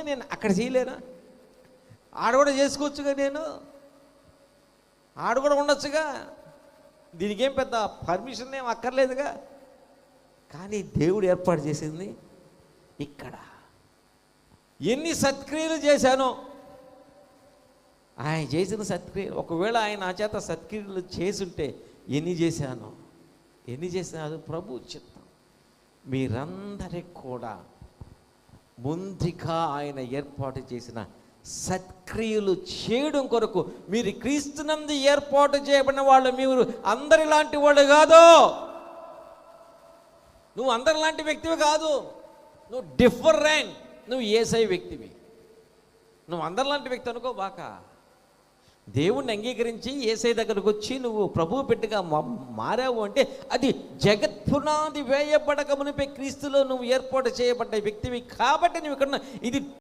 నేను అక్కడ చేయలేనా? ఆడ కూడా చేసుకోవచ్చుగా, నేను ఆడ కూడా ఉండొచ్చుగా, దీనికి ఏం పెద్ద పర్మిషన్ ఏం అక్కర్లేదుగా. కానీ దేవుడు ఏర్పాటు చేసింది ఇక్కడ. ఎన్ని సత్క్రియలు చేశానో ఆయన చేసిన సత్క్రియలు, ఒకవేళ ఆయన నా చేత సత్క్రియలు చేసుంటే ఎన్ని చేశానో, ఎన్ని చేసినా అది ప్రభు చిత్తం. మీరందరికి కూడా ముందుగా ఆయన ఏర్పాటు చేసిన సత్క్రియలు చేయడం కొరకు మీరు క్రీస్తునందు ఏర్పాటు చేయబడిన వాళ్ళు. మీరు అందరిలాంటి వాళ్ళు కాదు, నువ్వు అందరిలాంటి వ్యక్తివి కాదు, నువ్వు డిఫరెంట్, నువ్వు యేసయ్య వ్యక్తివి. నువ్వు అందరిలాంటి వ్యక్తి అనుకో బాక. దేవుణ్ణి అంగీకరించి యేసయ్య దగ్గరకు వచ్చి నువ్వు ప్రభువు బిడ్డగా మారావు అంటే అది జగత్పునాది వేయబడక మునిపే క్రీస్తులో నువ్వు ఏర్పాటు చేయబడ్డ వ్యక్తివి కాబట్టి నువ్వు ఇక్కడ ఇది